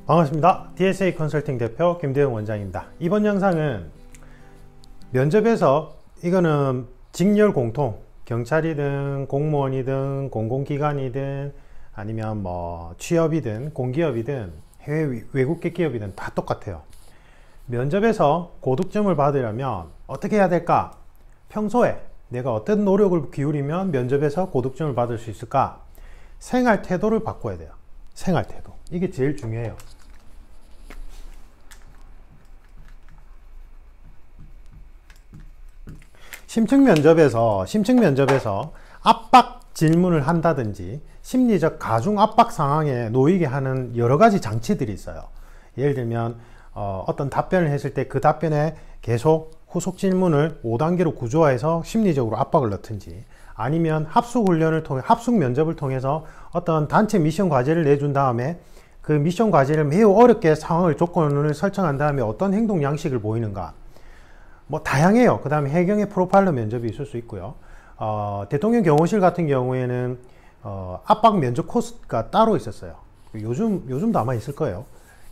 반갑습니다. DSA 컨설팅 대표 김대영 원장입니다. 이번 영상은 면접에서 이거는 직렬 공통, 경찰이든 공무원이든 공공기관이든 아니면 뭐 취업이든 공기업이든 해외 외국계 기업이든 다 똑같아요. 면접에서 고득점을 받으려면 어떻게 해야 될까? 평소에 내가 어떤 노력을 기울이면 면접에서 고득점을 받을 수 있을까? 생활 태도를 바꿔야 돼요. 생활 태도. 이게 제일 중요해요. 심층 면접에서 압박 질문을 한다든지 심리적 가중 압박 상황에 놓이게 하는 여러 가지 장치들이 있어요. 예를 들면 어떤 답변을 했을 때 그 답변에 계속 후속 질문을 5단계로 구조화해서 심리적으로 압박을 넣든지, 아니면 합숙 훈련을 통해 합숙 면접을 통해서 어떤 단체 미션 과제를 내준 다음에 그 미션 과제를 매우 어렵게 상황을 조건을 설정한 다음에 어떤 행동 양식을 보이는가, 뭐 다양해요. 그 다음에 해경의 프로파일러 면접이 있을 수 있고요. 대통령 경호실 같은 경우에는 압박 면접 코스가 따로 있었어요. 요즘도 아마 있을 거예요.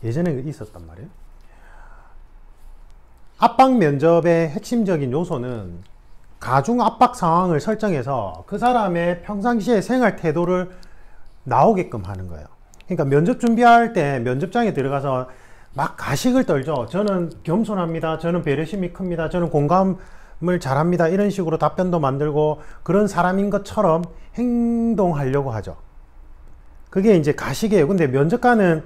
예전에 있었단 말이에요. 압박 면접의 핵심적인 요소는 가중 압박 상황을 설정해서 그 사람의 평상시의 생활 태도를 나오게끔 하는 거예요. 그러니까 면접 준비할 때 면접장에 들어가서 막 가식을 떨죠. 저는 겸손합니다. 저는 배려심이 큽니다. 저는 공감을 잘합니다. 이런 식으로 답변도 만들고 그런 사람인 것처럼 행동하려고 하죠. 그게 이제 가식이에요. 근데 면접관은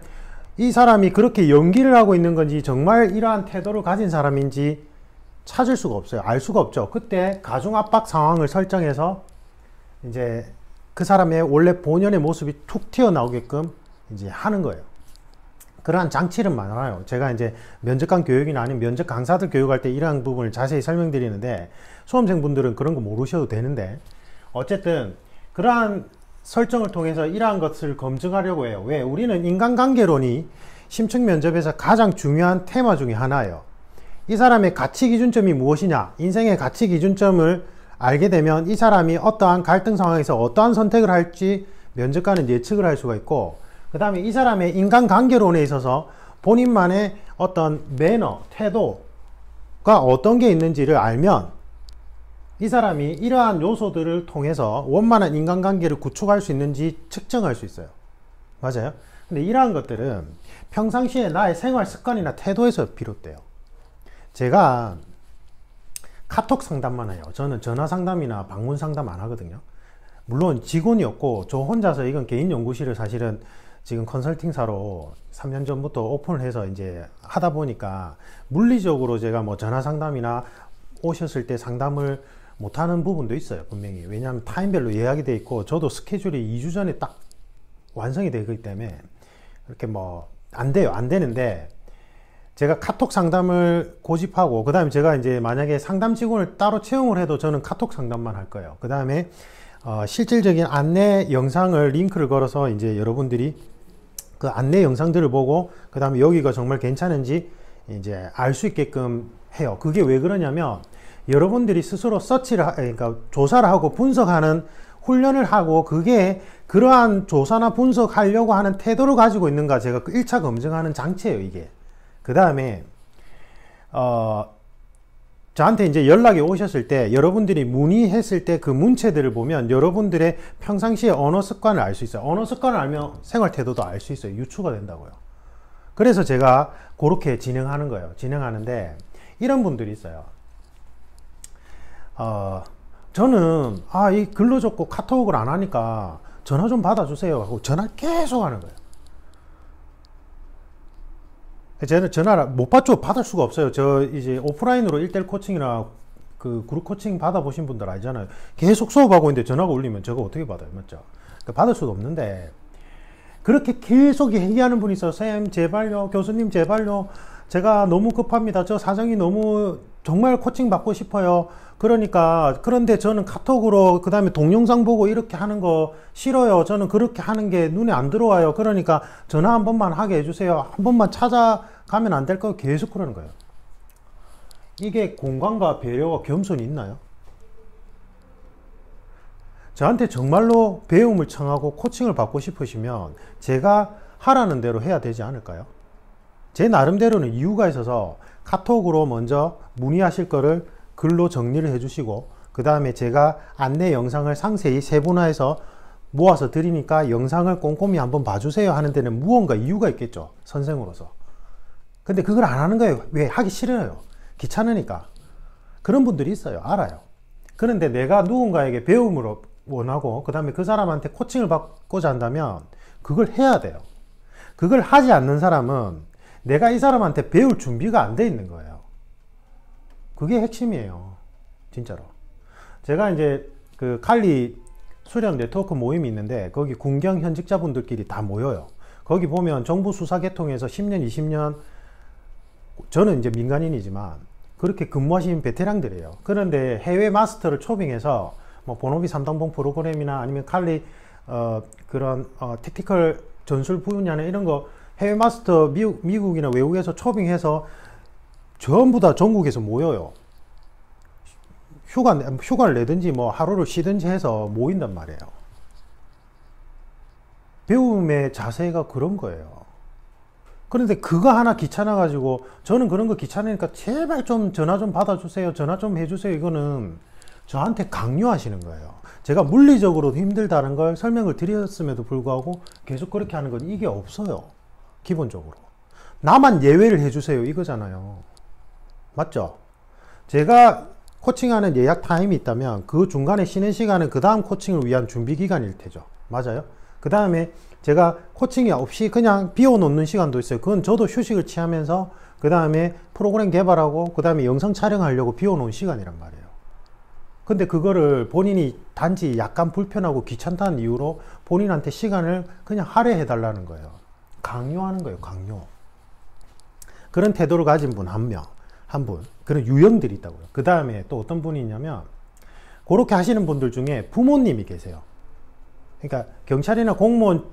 이 사람이 그렇게 연기를 하고 있는 건지 정말 이러한 태도를 가진 사람인지 찾을 수가 없어요. 알 수가 없죠. 그때 가중 압박 상황을 설정해서 이제 그 사람의 원래 본연의 모습이 툭 튀어나오게끔 이제 하는 거예요. 그러한 장치는 많아요. 제가 이제 면접관 교육이나 아니면 면접 강사들 교육할 때 이러한 부분을 자세히 설명드리는데, 수험생분들은 그런 거 모르셔도 되는데, 어쨌든 그러한 설정을 통해서 이러한 것을 검증하려고 해요. 왜? 우리는 인간관계론이 심층 면접에서 가장 중요한 테마 중에 하나예요. 이 사람의 가치 기준점이 무엇이냐, 인생의 가치 기준점을 알게 되면 이 사람이 어떠한 갈등 상황에서 어떠한 선택을 할지 면접관은 예측을 할 수가 있고, 그 다음에 이 사람의 인간관계론에 있어서 본인만의 어떤 매너, 태도가 어떤 게 있는지를 알면 이 사람이 이러한 요소들을 통해서 원만한 인간관계를 구축할 수 있는지 측정할 수 있어요. 맞아요? 근데 이러한 것들은 평상시에 나의 생활 습관이나 태도에서 비롯돼요. 제가 카톡 상담만 해요. 저는 전화 상담이나 방문 상담 안 하거든요. 물론 직원이 없고 저 혼자서 이건 개인 연구실을 사실은 지금 컨설팅사로 3년 전부터 오픈을 해서 이제 하다 보니까 물리적으로 제가 뭐 전화 상담이나 오셨을 때 상담을 못하는 부분도 있어요. 분명히. 왜냐하면 타임별로 예약이 돼 있고 저도 스케줄이 2주 전에 딱 완성이 되기 때문에 이렇게 뭐 안 돼요. 안 되는데 제가 카톡 상담을 고집하고, 그 다음에 제가 이제 만약에 상담 직원을 따로 채용을 해도 저는 카톡 상담만 할 거예요. 그 다음에 실질적인 안내 영상을 링크를 걸어서 이제 여러분들이 그 안내 영상들을 보고 그 다음에 여기가 정말 괜찮은지 이제 알 수 있게끔 해요. 그게 왜 그러냐면 여러분들이 스스로 서치를 그러니까 조사를 하고 분석하는 훈련을 하고, 그게 그러한 조사나 분석하려고 하는 태도를 가지고 있는가 제가 그 1차 검증하는 장치예요, 이게. 그 다음에 저한테 이제 연락이 오셨을 때 여러분들이 문의했을 때 그 문체들을 보면 여러분들의 평상시의 언어 습관을 알 수 있어요. 언어 습관을 알면 생활 태도도 알 수 있어요. 유추가 된다고요. 그래서 제가 그렇게 진행하는 거예요. 진행하는데 이런 분들이 있어요. 저는 이 글로 적고 카톡을 안 하니까 전화 좀 받아주세요 하고 전화를 계속 하는 거예요. 저는 전화를 못 받죠. 받을 수가 없어요. 저 이제 오프라인으로 1:1 코칭이나 그 그룹 코칭 받아보신 분들 알잖아요. 계속 수업하고 있는데 전화가 울리면 저거 어떻게 받아요? 맞죠? 그러니까 받을 수도 없는데, 그렇게 계속 얘기하는 분이 있어요. 쌤 제발요, 교수님 제발요, 제가 너무 급합니다. 저 사정이 너무 정말 코칭 받고 싶어요. 그런데 저는 카톡으로 그 다음에 동영상 보고 이렇게 하는 거 싫어요. 저는 그렇게 하는 게 눈에 안 들어와요. 그러니까 전화 한 번만 하게 해주세요. 한 번만 찾아가면 안 될까요? 계속 그러는 거예요. 이게 공감과 배려와 겸손이 있나요? 저한테 정말로 배움을 청하고 코칭을 받고 싶으시면 제가 하라는 대로 해야 되지 않을까요? 제 나름대로는 이유가 있어서 카톡으로 먼저 문의하실 거를 글로 정리를 해주시고, 그 다음에 제가 안내 영상을 상세히 세분화해서 모아서 드리니까 영상을 꼼꼼히 한번 봐주세요 하는 데는 무언가 이유가 있겠죠, 선생으로서. 근데 그걸 안 하는 거예요. 왜? 하기 싫어요. 귀찮으니까. 그런 분들이 있어요. 알아요. 그런데 내가 누군가에게 배움을 원하고 그 다음에 그 사람한테 코칭을 받고자 한다면 그걸 해야 돼요. 그걸 하지 않는 사람은 내가 이 사람한테 배울 준비가 안 돼 있는 거예요. 그게 핵심이에요. 진짜로. 제가 이제 그 칼리 수련 네트워크 모임이 있는데 거기 군경 현직자분들끼리 다 모여요. 거기 보면 정부 수사 계통에서 10년, 20년, 저는 이제 민간인이지만 그렇게 근무하신 베테랑들이에요. 그런데 해외 마스터를 초빙해서 뭐 본업이 3단봉 프로그램이나 아니면 칼리 그런 택티컬 전술 분야나 이런 거 해외 마스터 미국이나 외국에서 초빙해서 전부 다 전국에서 모여요. 휴가를 내든지 뭐 하루를 쉬든지 해서 모인단 말이에요. 배움의 자세가 그런 거예요. 그런데 그거 하나 귀찮아가지고 저는 그런 거 귀찮으니까 제발 좀 전화 좀 받아주세요. 전화 좀 해주세요. 이거는 저한테 강요하시는 거예요. 제가 물리적으로도 힘들다는 걸 설명을 드렸음에도 불구하고 계속 그렇게 하는 건 이게 없어요. 기본적으로. 나만 예외를 해주세요. 이거잖아요. 맞죠? 제가 코칭하는 예약 타임이 있다면 그 중간에 쉬는 시간은 그 다음 코칭을 위한 준비 기간일 테죠. 맞아요? 그 다음에 제가 코칭이 없이 그냥 비워놓는 시간도 있어요. 그건 저도 휴식을 취하면서 그 다음에 프로그램 개발하고 그 다음에 영상 촬영하려고 비워놓은 시간이란 말이에요. 근데 그거를 본인이 단지 약간 불편하고 귀찮다는 이유로 본인한테 시간을 그냥 할애해 달라는 거예요. 강요하는 거예요. 강요. 그런 태도를 가진 분 한 분, 그런 유형들이 있다고요. 그 다음에 또 어떤 분이 있냐면 그렇게 하시는 분들 중에 부모님이 계세요. 그러니까 경찰이나 공무원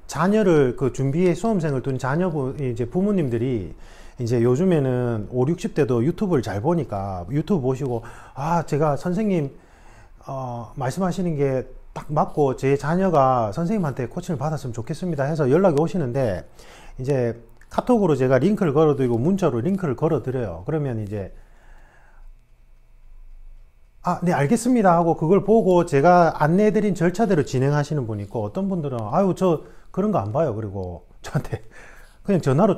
자녀를 그 준비에 수험생을 둔 자녀분, 이제 부모님들이 이제 요즘에는 5, 60대도 유튜브를 잘 보니까 유튜브 보시고, 아, 제가 선생님 말씀하시는 게 딱 맞고 제 자녀가 선생님한테 코칭을 받았으면 좋겠습니다 해서 연락이 오시는데, 이제 카톡으로 제가 링크를 걸어드리고 문자로 링크를 걸어드려요. 그러면 이제 아, 네, 알겠습니다 하고 그걸 보고 제가 안내해드린 절차대로 진행하시는 분이 있고, 어떤 분들은 아유, 저 그런 거 안 봐요. 그리고 저한테 그냥 전화로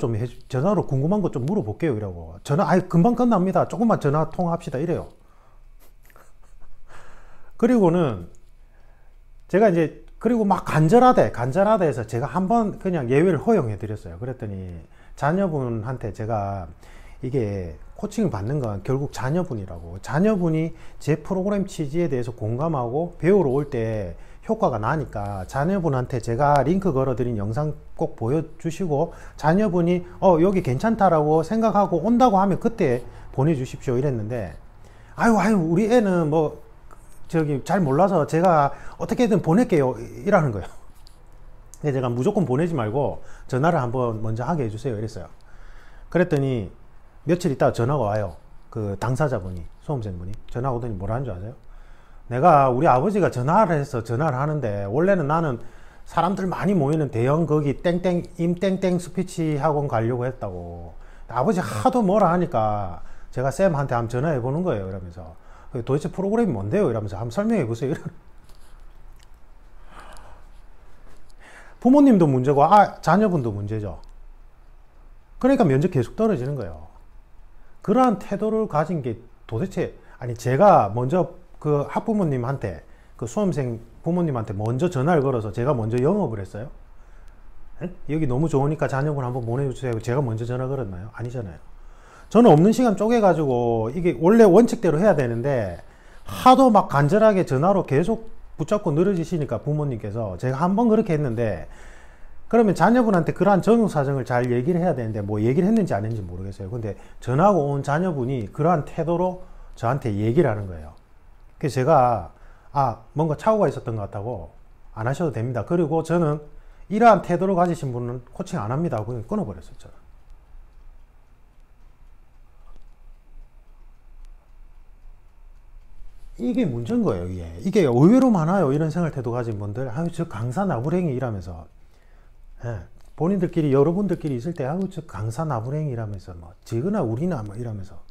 전화로 궁금한 거 좀 물어볼게요. 이러고 전화, 금방 끝납니다. 조금만 전화 통화합시다. 이래요. 그리고는 제가 이제 그리고 막 간절하대 해서 제가 한번 그냥 예외를 허용해 드렸어요. 그랬더니 자녀분한테 제가 이게 코칭을 받는 건 결국 자녀분이라고, 자녀분이 제 프로그램 취지에 대해서 공감하고 배우러 올 때 효과가 나니까 자녀분한테 제가 링크 걸어드린 영상 꼭 보여주시고 자녀분이 여기 괜찮다라고 생각하고 온다고 하면 그때 보내주십시오 이랬는데, 아유 우리 애는 뭐 저기 잘 몰라서 제가 어떻게든 보낼게요 이라는 거예요. 근데 제가 무조건 보내지 말고 전화를 한번 먼저 하게 해주세요 이랬어요. 그랬더니 며칠 있다가 전화가 와요. 그 당사자분이, 수험생분이 전화가 오더니 뭐라는 줄 아세요? 내가 우리 아버지가 전화를 해서 전화를 하는데, 원래는 나는 사람들 많이 모이는 대형 거기 땡땡 임땡땡 스피치 학원 가려고 했다고. 아버지 하도 뭐라 하니까 제가 쌤한테 한번 전화해 보는 거예요. 이러면서 도대체 프로그램이 뭔데요? 이러면서 한번 설명해 보세요. 부모님도 문제고 자녀분도 문제죠. 그러니까 면접 계속 떨어지는 거예요. 그러한 태도를 가진 게 도대체, 아니 제가 먼저 그 학부모님한테, 그 수험생 부모님한테 먼저 전화를 걸어서 제가 먼저 영업을 했어요? 에? 여기 너무 좋으니까 자녀분 한번 보내주세요. 제가 먼저 전화 걸었나요? 아니잖아요. 저는 없는 시간 쪼개가지고 이게 원래 원칙대로 해야 되는데 하도 막 간절하게 전화로 계속 붙잡고 늘어지시니까 부모님께서, 제가 한번 그렇게 했는데, 그러면 자녀분한테 그러한 전후 사정을 잘 얘기를 해야 되는데 뭐 얘기를 했는지 안 했는지 모르겠어요. 근데 전화하고 온 자녀분이 그러한 태도로 저한테 얘기를 하는 거예요. 그래서 제가 뭔가 착오가 있었던 것 같다고, 안 하셔도 됩니다. 그리고 저는 이러한 태도를 가지신 분은 코칭 안 합니다 하고 끊어버렸어요. 저는. 이게 문제인 거예요. 이게 의외로 많아요. 이런 생활 태도 가진 분들. 아유, 저 강사 나부랭이 이러면서. 예, 본인들끼리 여러분들끼리 있을 때 아우 저 강사 나부랭이 이러면서 뭐 지그나 우리나 뭐 이러면서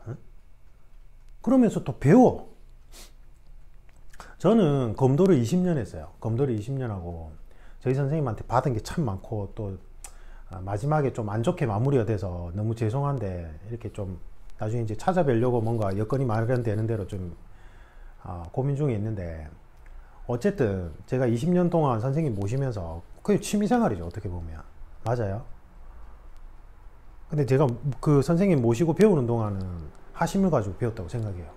어? 그러면서 또 배워. 저는 검도를 20년 했어요. 검도를 20년 하고 저희 선생님한테 받은 게 참 많고 또 마지막에 좀 안 좋게 마무리가 돼서 너무 죄송한데 이렇게 좀 나중에 이제 찾아뵈려고 뭔가 여건이 마련되는 대로 좀 고민 중에 있는데, 어쨌든 제가 20년 동안 선생님 모시면서 그게 취미생활이죠, 어떻게 보면. 맞아요. 근데 제가 그 선생님 모시고 배우는 동안은 하심을 가지고 배웠다고 생각해요.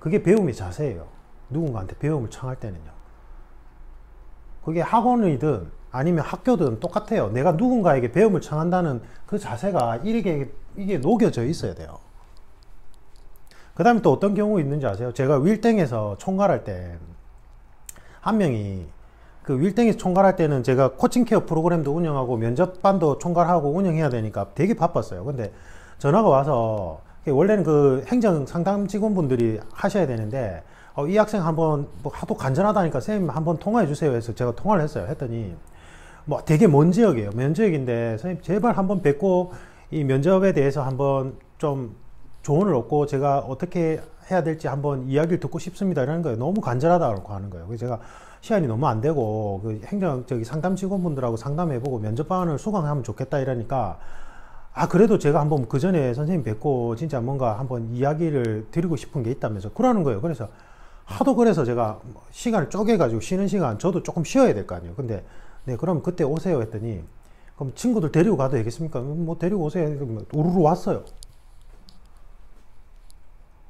그게 배움의 자세예요. 누군가한테 배움을 청할 때는요. 그게 학원이든 아니면 학교든 똑같아요. 내가 누군가에게 배움을 청한다는 그 자세가 이게 녹여져 있어야 돼요. 그 다음에 또 어떤 경우 있는지 아세요? 제가 윌땡에서 총괄할 때 한 명이, 그 윌땡에서 총괄할 때는 제가 코칭 케어 프로그램도 운영하고 면접반도 총괄하고 운영해야 되니까 되게 바빴어요. 근데 전화가 와서, 원래는 그 행정 상담 직원분들이 하셔야 되는데 이 학생 한번 뭐 하도 간절하다니까 선생님 한번 통화해 주세요 해서 제가 통화를 했어요. 했더니 뭐 되게 먼 지역이에요. 먼 지역인데 선생님 제발 한번 뵙고 이 면접에 대해서 한번 좀 조언을 얻고 제가 어떻게 해야 될지 한번 이야기를 듣고 싶습니다 이러는 거예요. 너무 간절하다고 하는 거예요. 그래서 제가 시간이 너무 안 되고 그 행정 상담 직원분들하고 상담해보고 면접반을 수강하면 좋겠다 이러니까, 그래도 제가 한번 그 전에 선생님 뵙고 진짜 뭔가 한번 이야기를 드리고 싶은 게 있다면서 그러는 거예요. 그래서 하도 그래서 제가 시간을 쪼개가지고 쉬는 시간 저도 조금 쉬어야 될 거 아니에요. 근데 네 그럼 그때 오세요 했더니, 그럼 친구들 데리고 가도 되겠습니까? 뭐 데리고 오세요. 우르르 왔어요.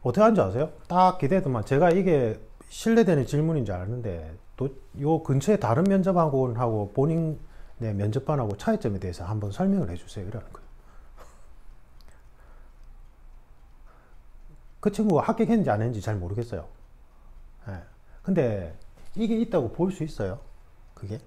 어떻게 하는지 아세요? 딱 기대더만 제가 이게 신뢰되는 질문인 줄 알았는데 또 요 근처에 다른 면접학원하고 본인 면접반하고 차이점에 대해서 한번 설명을 해주세요 이러는 거예요. 그 친구가 합격했는지 안 했는지 잘 모르겠어요. 근데 이게 있다고 볼 수 있어요. 그게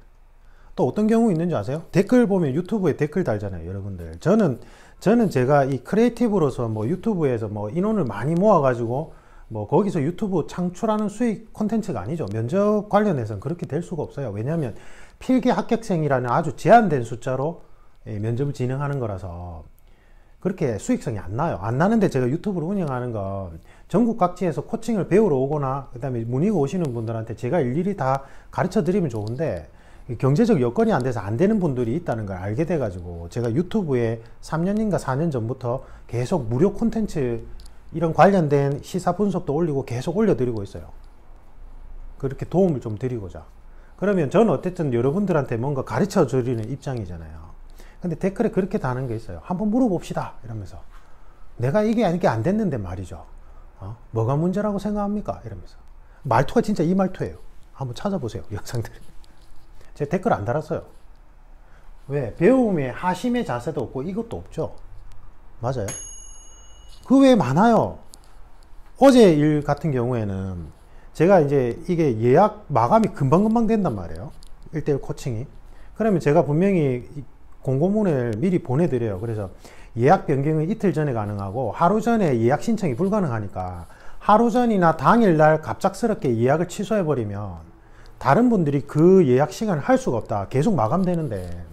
또 어떤 경우 있는지 아세요? 댓글 보면 유튜브에 댓글 달잖아요 여러분들. 저는 제가 이 크리에이티브로서 뭐 유튜브에서 뭐 인원을 많이 모아 가지고 뭐 거기서 유튜브 창출하는 수익 콘텐츠가 아니죠. 면접 관련해서는 그렇게 될 수가 없어요. 왜냐하면 필기 합격생이라는 아주 제한된 숫자로 면접을 진행하는 거라서 그렇게 수익성이 안 나요. 안 나는데 제가 유튜브를 운영하는 건 전국 각지에서 코칭을 배우러 오거나 그 다음에 문의가 오시는 분들한테 제가 일일이 다 가르쳐 드리면 좋은데 경제적 여건이 안 돼서 안 되는 분들이 있다는 걸 알게 돼 가지고 제가 유튜브에 3년인가 4년 전부터 계속 무료 콘텐츠 이런 관련된 시사 분석도 올리고 계속 올려드리고 있어요. 그렇게 도움을 좀 드리고자. 그러면 저는 어쨌든 여러분들한테 뭔가 가르쳐 드리는 입장이잖아요. 근데 댓글에 그렇게 다는 게 있어요. 한번 물어봅시다 이러면서 내가 이게 안 됐는데 말이죠. 뭐가 문제라고 생각합니까? 이러면서 말투가 진짜 이 말투예요. 한번 찾아보세요 영상들. 제가 댓글 안 달았어요. 왜? 배움의 하심의 자세도 없고 이것도 없죠. 맞아요. 그 외에 많아요. 어제 일 같은 경우에는 제가 이제 이게 예약 마감이 금방금방 된단 말이에요. 1:1 코칭이. 그러면 제가 분명히 공고문을 미리 보내드려요. 그래서 예약 변경은 이틀 전에 가능하고 하루 전에 예약 신청이 불가능하니까 하루 전이나 당일날 갑작스럽게 예약을 취소해버리면 다른 분들이 그 예약 시간을 할 수가 없다. 계속 마감되는데.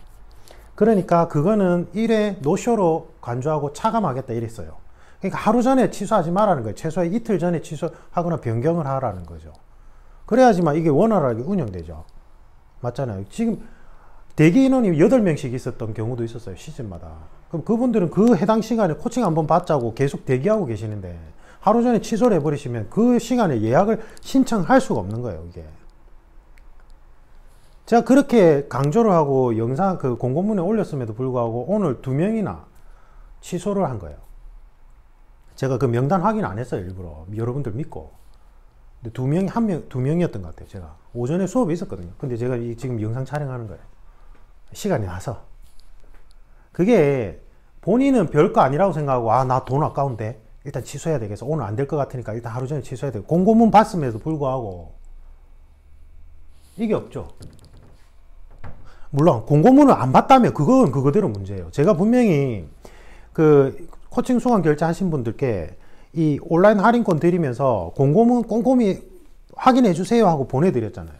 그러니까 그거는 1회 노쇼로 간주하고 차감하겠다 이랬어요. 그러니까 하루 전에 취소하지 말라는 거예요. 최소한 이틀 전에 취소하거나 변경을 하라는 거죠. 그래야지만 이게 원활하게 운영되죠. 맞잖아요. 지금 대기 인원이 8명씩 있었던 경우도 있었어요. 시즌마다. 그럼 그분들은 그 해당 시간에 코칭 한번 받자고 계속 대기하고 계시는데 하루 전에 취소를 해버리시면 그 시간에 예약을 신청할 수가 없는 거예요. 이게. 제가 그렇게 강조를 하고 영상 그 공고문에 올렸음에도 불구하고 오늘 2명이나 취소를 한 거예요. 제가 그 명단 확인 안 했어요. 일부러. 여러분들 믿고. 근데 2명이었던 것 같아요. 제가. 오전에 수업이 있었거든요. 근데 제가 지금 영상 촬영하는 거예요. 시간이 나서. 그게 본인은 별거 아니라고 생각하고 나 돈 아까운데 일단 취소해야 되겠어. 오늘 안 될 것 같으니까 일단 하루 전에 취소해야 되고 공고문 봤음에도 불구하고 이게 없죠. 물론 공고문을 안 봤다면 그건 그거대로 문제예요. 제가 분명히 그 코칭 수강 결제하신 분들께 이 온라인 할인권 드리면서 공고문 꼼꼼히 확인해 주세요 하고 보내드렸잖아요.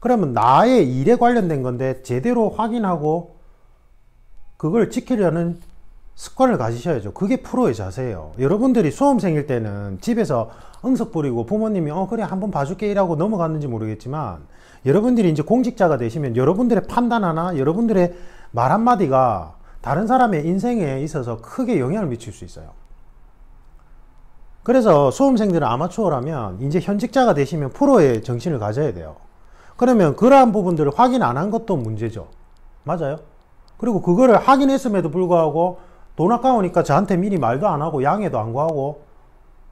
그러면 나의 일에 관련된 건데 제대로 확인하고 그걸 지키려는 습관을 가지셔야죠. 그게 프로의 자세예요. 여러분들이 수험생일 때는 집에서 응석 부리고 부모님이 그래 한번 봐줄게 이라고 넘어갔는지 모르겠지만, 여러분들이 이제 공직자가 되시면 여러분들의 판단 하나, 여러분들의 말 한마디가 다른 사람의 인생에 있어서 크게 영향을 미칠 수 있어요. 그래서 수험생들은 아마추어라면 이제 현직자가 되시면 프로의 정신을 가져야 돼요. 그러면 그러한 부분들을 확인 안 한 것도 문제죠. 맞아요? 그리고 그거를 확인했음에도 불구하고 돈 아까우니까 저한테 미리 말도 안 하고 양해도 안 구하고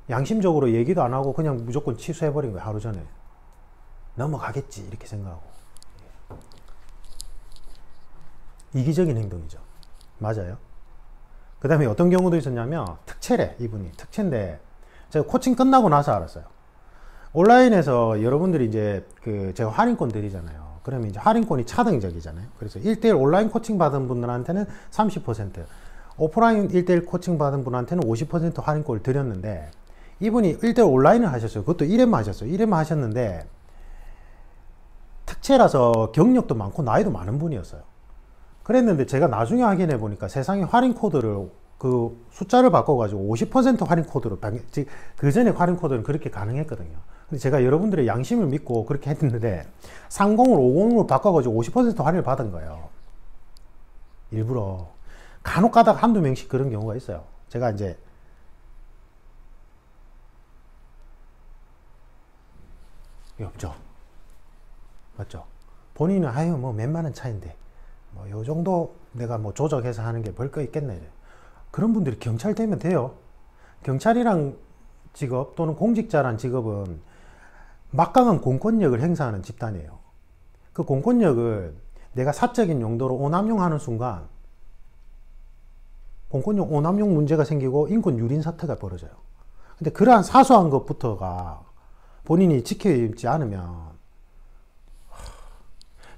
양심적으로 얘기도 안 하고 그냥 무조건 취소해버린 거예요. 하루 전에. 넘어가겠지 이렇게 생각하고. 이기적인 행동이죠. 맞아요. 그 다음에 어떤 경우도 있었냐면 특채래. 이분이 특채인데 제가 코칭 끝나고 나서 알았어요. 온라인에서 여러분들이 이제 제가 할인권 드리잖아요. 그러면 이제 할인권이 차등적이잖아요. 그래서 1대1 온라인 코칭 받은 분들한테는 30%, 오프라인 1대1 코칭 받은 분한테는 50% 할인권을 드렸는데, 이분이 1대1 온라인을 하셨어요. 그것도 1회만 하셨어요. 1회만 하셨는데 특채라서 경력도 많고 나이도 많은 분이었어요. 그랬는데 제가 나중에 확인해 보니까 세상에 할인 코드를 그 숫자를 바꿔가지고 50% 할인 코드로, 그 전에 할인 코드는 그렇게 가능했거든요. 근데 제가 여러분들의 양심을 믿고 그렇게 했는데 30을 50으로 바꿔가지고 50% 할인을 받은 거예요. 일부러. 간혹 가다가 한두 명씩 그런 경우가 있어요. 제가 이제 없죠. 맞죠? 본인은 아유 뭐 몇만 원 차인데 뭐 요 정도 내가 뭐 조정해서 하는 게 별 거 있겠네. 그런 분들이 경찰 되면 돼요. 경찰이란 직업 또는 공직자란 직업은 막강한 공권력을 행사하는 집단이에요. 그 공권력을 내가 사적인 용도로 오남용하는 순간 공권력 오남용 문제가 생기고 인권 유린 사태가 벌어져요. 근데 그러한 사소한 것부터가 본인이 지켜있지 않으면,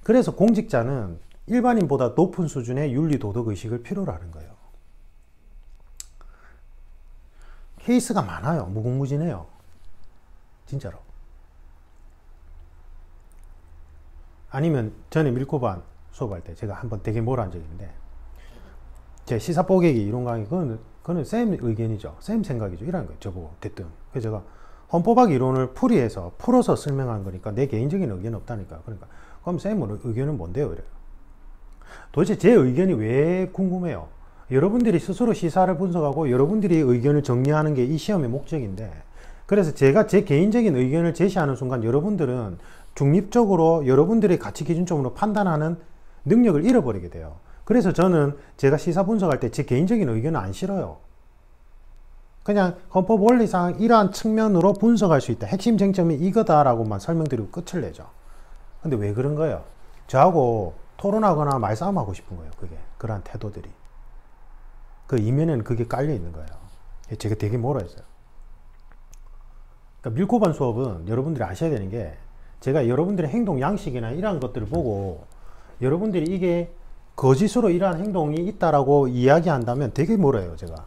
그래서 공직자는 일반인보다 높은 수준의 윤리 도덕 의식을 필요로 하는 거예요. 케이스가 많아요. 무궁무진해요. 진짜로. 아니면 전에 밀코반 수업할 때 제가 한번 되게 몰아한 적이 있는데, 제 시사 뽀개기 이론 강의, 그거는 쌤 의견이죠. 쌤 생각이죠. 이라는 거예요. 저보고 됐든. 그래서 제가 헌법학 이론을 풀어서 설명한 거니까 내 개인적인 의견은 없다니까. 그러니까 그럼 쌤 의견은 뭔데요? 이래요. 도대체 제 의견이 왜 궁금해요? 여러분들이 스스로 시사를 분석하고 여러분들이 의견을 정리하는 게 이 시험의 목적인데, 그래서 제가 제 개인적인 의견을 제시하는 순간 여러분들은 중립적으로 여러분들의 가치 기준점으로 판단하는 능력을 잃어버리게 돼요. 그래서 저는 제가 시사 분석할 때 제 개인적인 의견은 안 실어요. 그냥 헌법 원리상 이러한 측면으로 분석할 수 있다. 핵심 쟁점이 이거다라고만 설명드리고 끝을 내죠. 근데 왜 그런 거예요? 저하고 토론하거나 말싸움하고 싶은 거예요. 그러한 태도들이. 그 이면에는 그게 깔려 있는 거예요. 제가 되게 뭐라 했어요. 그러니까 밀코반 수업은 여러분들이 아셔야 되는 게, 제가 여러분들의 행동 양식이나 이러한 것들을 보고 여러분들이 이게 거짓으로 이러한 행동이 있다라고 이야기한다면 되게 뭐라해요, 제가.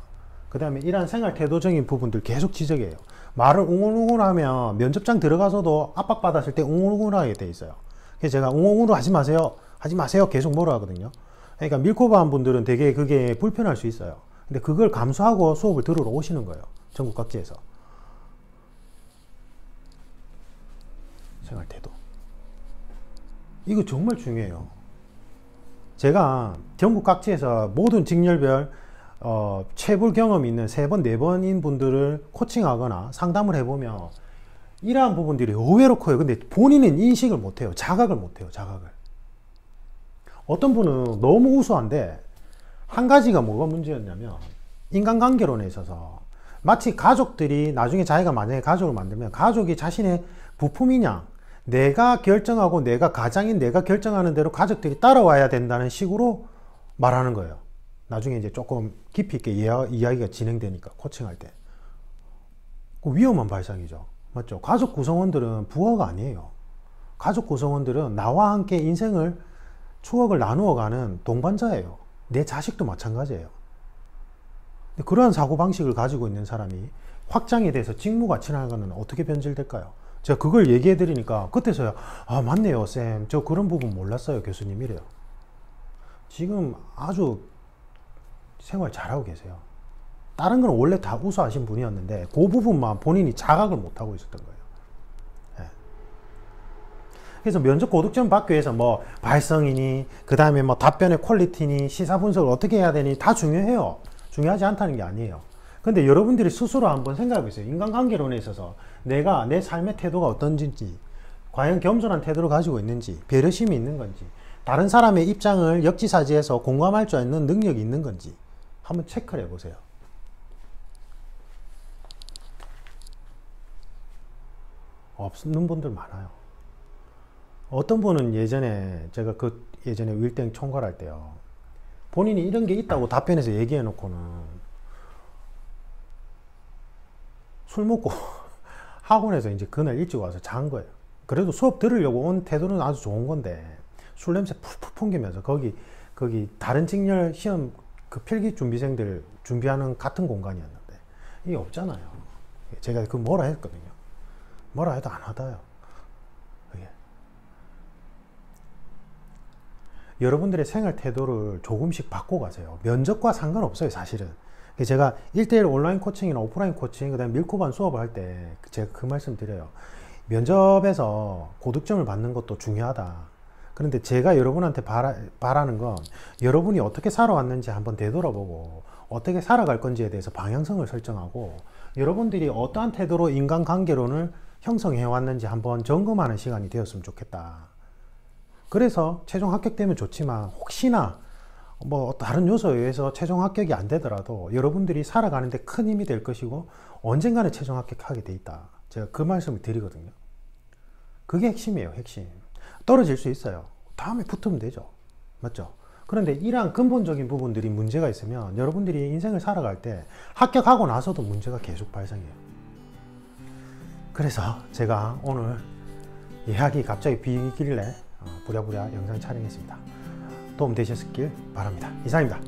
그 다음에 이러한 생활 태도적인 부분들 계속 지적해요. 말을 웅얼웅얼 하면 면접장 들어가서도 압박받았을 때 웅얼웅얼하게 돼 있어요. 그래서 제가 웅얼웅얼 하지 마세요 계속 뭐라 하거든요. 그러니까 밀코반 분들은 되게 그게 불편할 수 있어요. 근데 그걸 감수하고 수업을 들으러 오시는 거예요. 전국 각지에서. 생활 태도. 이거 정말 중요해요. 제가 전국 각지에서 모든 직렬별 체불 경험이 있는 3번, 4번인 분들을 코칭하거나 상담을 해보면 이러한 부분들이 의외로 커요. 근데 본인은 인식을 못해요. 자각을 못해요. 자각을. 어떤 분은 너무 우수한데 한 가지가 뭐가 문제였냐면, 인간관계론에 있어서 마치 가족들이 나중에 자기가 만약에 가족을 만들면 가족이 자신의 부품이냐, 내가 결정하고 내가 가장인 내가 결정하는 대로 가족들이 따라와야 된다는 식으로 말하는 거예요. 나중에 이제 조금 깊이 있게 이야기가 진행되니까, 코칭할 때. 그 위험한 발상이죠. 맞죠? 가족 구성원들은 부하가 아니에요. 가족 구성원들은 나와 함께 인생을, 추억을 나누어가는 동반자예요. 내 자식도 마찬가지예요. 그러한 사고방식을 가지고 있는 사람이 확장에 대해서 직무가 지나가는 어떻게 변질될까요? 제가 그걸 얘기해 드리니까 그때서야 아 맞네요 쌤, 저 그런 부분 몰랐어요 교수님이래요. 지금 아주 생활 잘하고 계세요. 다른 건 원래 다 우수하신 분이었는데 그 부분만 본인이 자각을 못하고 있었던 거예요. 예. 그래서 면접 고득점 받기 위해서 뭐 발성이니 그 다음에 뭐 답변의 퀄리티니 시사 분석을 어떻게 해야 되니 다 중요해요. 중요하지 않다는 게 아니에요. 근데 여러분들이 스스로 한번 생각해 보세요. 인간관계론에 있어서 내가 내 삶의 태도가 어떤지, 과연 겸손한 태도를 가지고 있는지, 배려심이 있는 건지, 다른 사람의 입장을 역지사지해서 공감할 줄 아는 능력이 있는 건지 한번 체크를 해보세요. 없는 분들 많아요. 어떤 분은 예전에 제가 예전에 윌땡 총괄할 때요, 본인이 이런 게 있다고 답변해서 얘기해 놓고는 술 먹고 학원에서 이제 그날 일찍 와서 잔 거예요. 그래도 수업 들으려고 온 태도는 아주 좋은 건데 술 냄새 풀풀 풍기면서 거기 다른 직렬 시험 그 필기 준비생들 준비하는 같은 공간이었는데 이게 없잖아요. 제가 그 뭐라 했거든요. 뭐라 해도 안 하다요. 그게. 여러분들의 생활 태도를 조금씩 바꿔가세요. 면접과 상관없어요 사실은. 제가 1:1 온라인 코칭이나 오프라인 코칭, 그 다음에 밀코반 수업을 할 때 제가 그 말씀 드려요. 면접에서 고득점을 받는 것도 중요하다. 그런데 제가 여러분한테 바라는 건 여러분이 어떻게 살아왔는지 한번 되돌아보고 어떻게 살아갈 건지에 대해서 방향성을 설정하고 여러분들이 어떠한 태도로 인간관계론을 형성해 왔는지 한번 점검하는 시간이 되었으면 좋겠다. 그래서 최종 합격되면 좋지만 혹시나 뭐 다른 요소에 의해서 최종 합격이 안 되더라도 여러분들이 살아가는데 큰 힘이 될 것이고 언젠가는 최종 합격하게 돼 있다. 제가 그 말씀을 드리거든요. 그게 핵심이에요. 핵심. 떨어질 수 있어요. 다음에 붙으면 되죠. 맞죠? 그런데 이러한 근본적인 부분들이 문제가 있으면 여러분들이 인생을 살아갈 때 합격하고 나서도 문제가 계속 발생해요. 그래서 제가 오늘 예약이 갑자기 비길래 부랴부랴 영상 촬영했습니다. 도움 되셨길 바랍니다. 이상입니다.